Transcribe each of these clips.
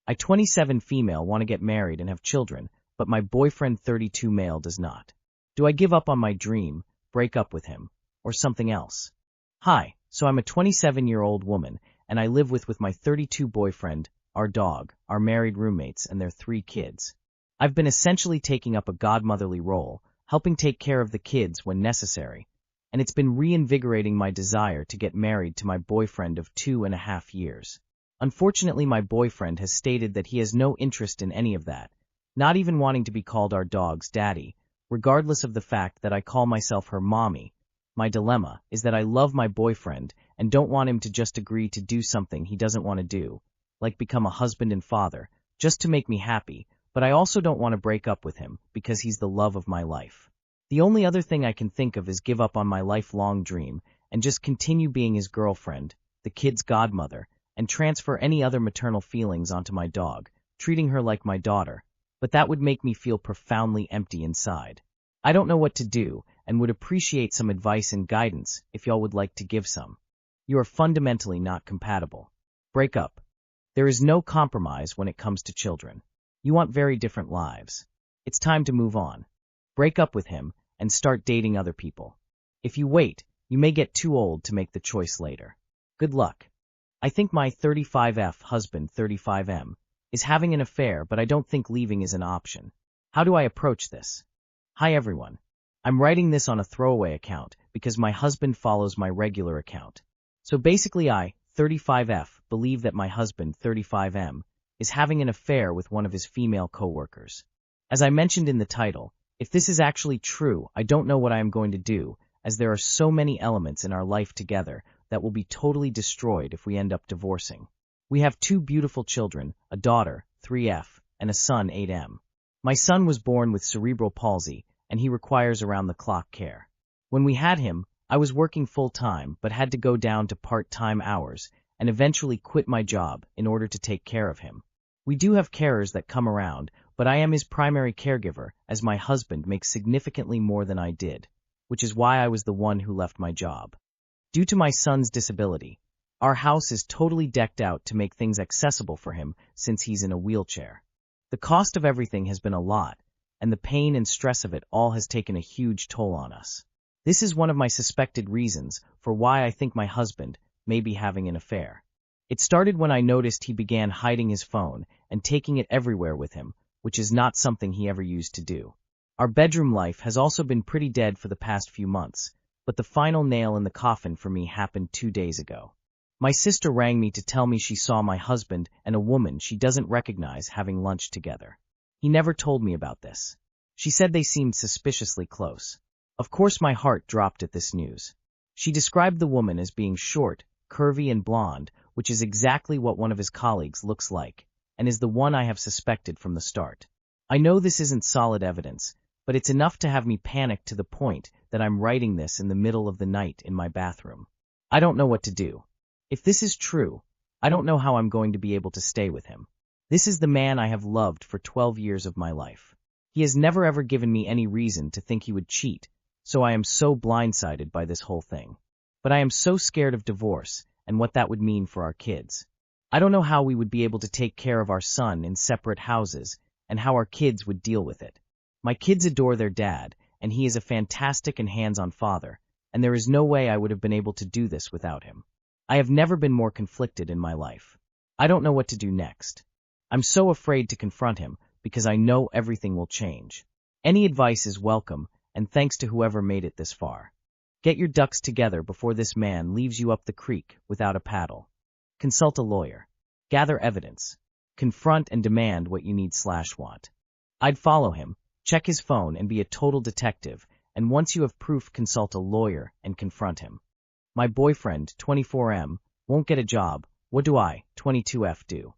I 27 female want to get married and have children, but my boyfriend 32 male does not. Do I give up on my dream, break up with him, or something else? Hi, so I'm a 27-year-old woman, and I live with my 32 boyfriend, our dog, our married roommates, and their 3 kids. I've been essentially taking up a godmotherly role, helping take care of the kids when necessary, and it's been reinvigorating my desire to get married to my boyfriend of 2.5 years. Unfortunately, my boyfriend has stated that he has no interest in any of that, not even wanting to be called our dog's daddy, regardless of the fact that I call myself her mommy. My dilemma is that I love my boyfriend and don't want him to just agree to do something he doesn't want to do, like become a husband and father, just to make me happy, but I also don't want to break up with him because he's the love of my life. The only other thing I can think of is give up on my lifelong dream and just continue being his girlfriend, the kid's godmother, and transfer any other maternal feelings onto my dog, treating her like my daughter, but that would make me feel profoundly empty inside. I don't know what to do and would appreciate some advice and guidance if y'all would like to give some. You are fundamentally not compatible. Break up. There is no compromise when it comes to children. You want very different lives. It's time to move on. Break up with him and start dating other people. If you wait, you may get too old to make the choice later. Good luck. I think my 35F husband 35M is having an affair, but I don't think leaving is an option. How do I approach this? Hi everyone. I'm writing this on a throwaway account because my husband follows my regular account. So basically I, 35F, believe that my husband 35M is having an affair with one of his female coworkers. As I mentioned in the title, if this is actually true, I don't know what I am going to do, as there are so many elements in our life together that will be totally destroyed if we end up divorcing. We have 2 beautiful children, a daughter, 3F, and a son, 8M. My son was born with cerebral palsy, and he requires around-the-clock care. When we had him, I was working full-time but had to go down to part-time hours and eventually quit my job in order to take care of him. We do have carers that come around, but I am his primary caregiver as my husband makes significantly more than I did, which is why I was the one who left my job. Due to my son's disability, our house is totally decked out to make things accessible for him since he's in a wheelchair. The cost of everything has been a lot, and the pain and stress of it all has taken a huge toll on us. This is one of my suspected reasons for why I think my husband may be having an affair. It started when I noticed he began hiding his phone and taking it everywhere with him, which is not something he ever used to do. Our bedroom life has also been pretty dead for the past few months, but the final nail in the coffin for me happened 2 days ago. My sister rang me to tell me she saw my husband and a woman she doesn't recognize having lunch together. He never told me about this. She said they seemed suspiciously close. Of course my heart dropped at this news. She described the woman as being short, curvy and blonde, which is exactly what one of his colleagues looks like, and is the one I have suspected from the start. I know this isn't solid evidence, but it's enough to have me panic to the point that I'm writing this in the middle of the night in my bathroom. I don't know what to do. If this is true, I don't know how I'm going to be able to stay with him. This is the man I have loved for 12 years of my life. He has never ever given me any reason to think he would cheat, so I am so blindsided by this whole thing. But I am so scared of divorce and what that would mean for our kids. I don't know how we would be able to take care of our son in separate houses and how our kids would deal with it. My kids adore their dad, and he is a fantastic and hands-on father, and there is no way I would have been able to do this without him. I have never been more conflicted in my life. I don't know what to do next. I'm so afraid to confront him because I know everything will change. Any advice is welcome, and thanks to whoever made it this far. Get your ducks together before this man leaves you up the creek without a paddle. Consult a lawyer. Gather evidence. Confront and demand what you need/want. I'd follow him, check his phone and be a total detective, and once you have proof, consult a lawyer and confront him. My boyfriend, 24M, won't get a job. What do I, 22F, do?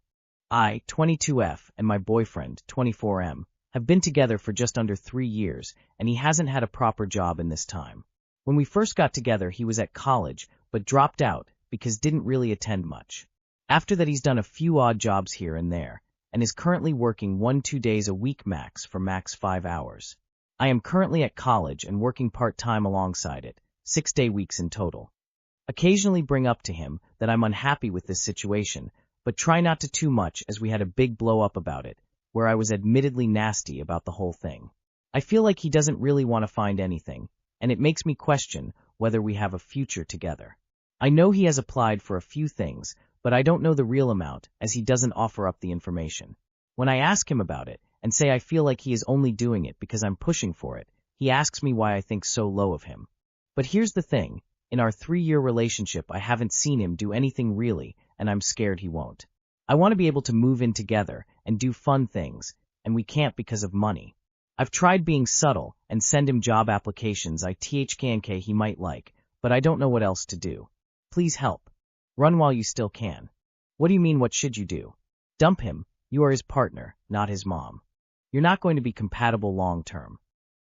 I, 22F, and my boyfriend, 24M, have been together for just under 3 years, and he hasn't had a proper job in this time. When we first got together, he was at college, but dropped out because didn't really attend much. After that, he's done a few odd jobs here and there, and is currently working 1-2 days a week max for max 5 hours. I am currently at college and working part-time alongside it, 6-day weeks in total. Occasionally bring up to him that I'm unhappy with this situation, but try not to too much as we had a big blow up about it, where I was admittedly nasty about the whole thing. I feel like he doesn't really want to find anything, and it makes me question whether we have a future together. I know he has applied for a few things, but I don't know the real amount as he doesn't offer up the information. When I ask him about it and say I feel like he is only doing it because I'm pushing for it, he asks me why I think so low of him. But here's the thing, in our 3-year relationship I haven't seen him do anything really, and I'm scared he won't. I want to be able to move in together and do fun things, and we can't because of money. I've tried being subtle and send him job applications I think he might like, but I don't know what else to do. Please help. Run while you still can. What do you mean, what should you do? Dump him. You are his partner, not his mom. You're not going to be compatible long term.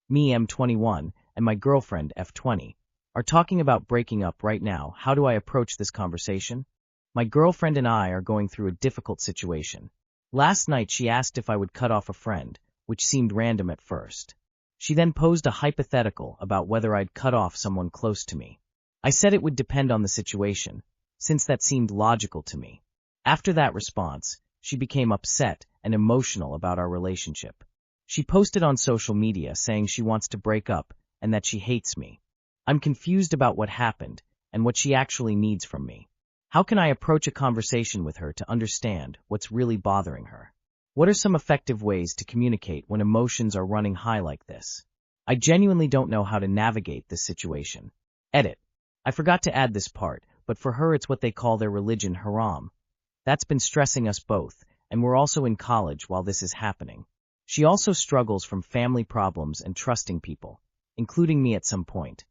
Me, M21, and my girlfriend, F20, are talking about breaking up right now. How do I approach this conversation? My girlfriend and I are going through a difficult situation. Last night she asked if I would cut off a friend, which seemed random at first. She then posed a hypothetical about whether I'd cut off someone close to me. I said it would depend on the situation, since that seemed logical to me. After that response, she became upset and emotional about our relationship. She posted on social media saying she wants to break up and that she hates me. I'm confused about what happened and what she actually needs from me. How can I approach a conversation with her to understand what's really bothering her? What are some effective ways to communicate when emotions are running high like this? I genuinely don't know how to navigate this situation. Edit. I forgot to add this part, but for her it's what they call their religion, haram. That's been stressing us both, and we're also in college while this is happening. She also struggles from family problems and trusting people, including me at some point.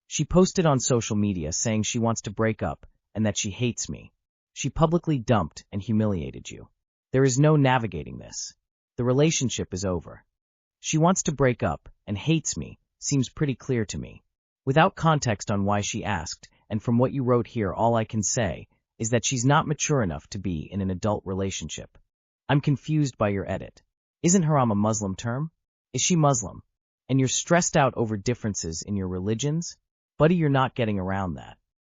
She posted on social media saying she wants to break up and that she hates me. She publicly dumped and humiliated you. There is no navigating this. The relationship is over. She wants to break up and hates me seems pretty clear to me. Without context on why she asked, and from what you wrote here, all I can say is that she's not mature enough to be in an adult relationship. I'm confused by your edit. Isn't haram a Muslim term? Is she Muslim? And you're stressed out over differences in your religions? Buddy, you're not getting around that.